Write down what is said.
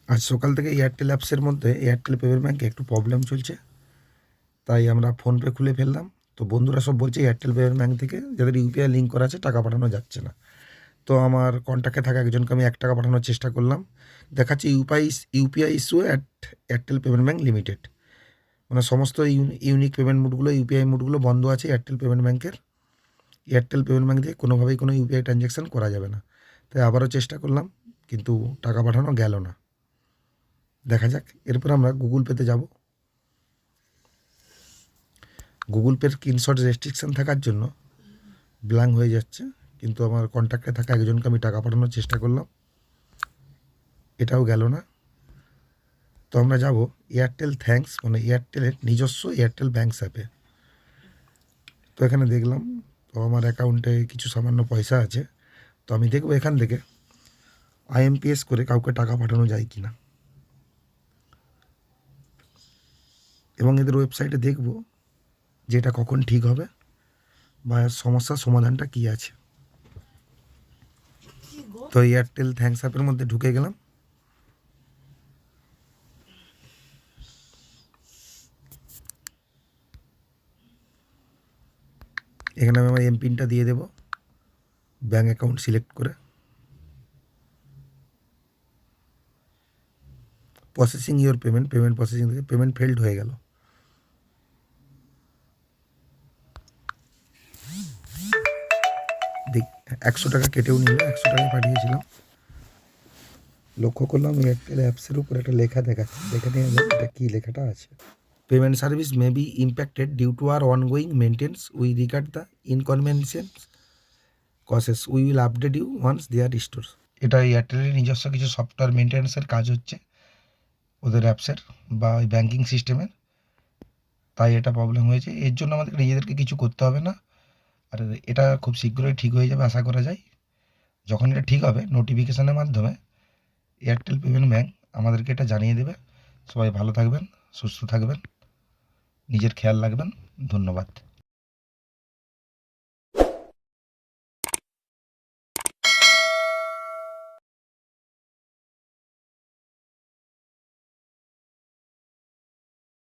আজ সকাল থেকে এয়ারটেল অ্যাপসের মধ্যে এয়ারটেল পেমেন্ট ব্যাঙ্কে একটু প্রবলেম চলছে, তাই আমরা ফোনপে খুলে ফেললাম। তো বন্ধুরা সব বলছে এয়ারটেল পেমেন্ট ব্যাঙ্ক থেকে যাদের ইউপিআই লিঙ্ক করা আছে টাকা পাঠানো যাচ্ছে না। তো আমার কন্ট্যাক্টে থাকা একজনকে আমি 1 টাকা পাঠানোর চেষ্টা করলাম, দেখাচ্ছে UPI issue at Airtel payment bank limited. মানে সমস্ত ইউনিক পেমেন্ট মোডগুলো, ইউপিআই মোডগুলো বন্ধ আছে এয়ারটেল পেমেন্ট ব্যাঙ্কের। এয়ারটেল পেমেন্ট ব্যাঙ্ক দিয়ে কোনোভাবেই কোনো ইউপিআই ট্রানজ্যাকশান করা যাবে না। তাই আবারও চেষ্টা করলাম, কিন্তু টাকা পাঠানো গেল না। দেখা যাক, এরপর আমরা গুগল পেতে যাব। গুগল পের স্ক্রিনশট রেস্ট্রিকশান থাকার জন্য ব্ল্যাঙ্ক হয়ে যাচ্ছে, কিন্তু আমার কন্ট্যাক্টে থাকা একজনকে আমি টাকা পাঠানোর চেষ্টা করলাম, এটাও গেল না। তো আমরা যাব এয়ারটেল থ্যাঙ্কস, মানে এয়ারটেলের নিজস্ব এয়ারটেল ব্যাঙ্কস অ্যাপে। তো এখানে দেখলাম, তো আমার অ্যাকাউন্টে কিছু সামান্য পয়সা আছে। তো আমি দেখব এখান থেকে আইএমপিএস করে কাউকে টাকা পাঠানো যায় কি না, এবং এদের ওয়েবসাইটে দেখব যে এটা কখন ঠিক হবে বা সমস্যার সমাধানটা কী আছে। তো এয়ারটেল থ্যাঙ্কস অ্যাপের মধ্যে ঢুকে গেলাম। এখানে আমি আমার এমপিনটা দিয়ে দেব, ব্যাঙ্ক অ্যাকাউন্ট সিলেক্ট করে। প্রসেসিং ইওর পেমেন্ট প্রসেসিং থেকে পেমেন্ট ফেল্ড হয়ে গেল। দেখ, 100 টাকা কেটেও নিল, 100 টাকা পাঠিয়েছিলাম। লক্ষ্য করলাম এয়ারটেল অ্যাপসের উপর একটা লেখা দেখাচ্ছে, দেখে নিয়ে যাক এটা কী লেখাটা আছে। Payment service may be impacted due to our ongoing maintenance, we regard the inconvenience causes, we will update you once they are restore. এটা এয়ারটেলের নিজস্ব কিছু সফটওয়্যার মেনটেন্সের কাজ হচ্ছে ওদের অ্যাপসের বা ওই ব্যাঙ্কিং সিস্টেমের, তাই এটা প্রবলেম হয়েছে। এর জন্য আমাদের নিজেদেরকে কিছু করতে হবে না, আর এটা খুব শীঘ্রই ঠিক হয়ে যাবে আশা করা যায়। যখন এটা ঠিক হবে নোটিফিকেশানের মাধ্যমে এয়ারটেল পেমেন্ট ব্যাঙ্ক আমাদেরকে এটা জানিয়ে দেবে। সবাই ভালো থাকবেন, সুস্থ থাকবেন, নিজের খেয়াল রাখবেন। ধন্যবাদ।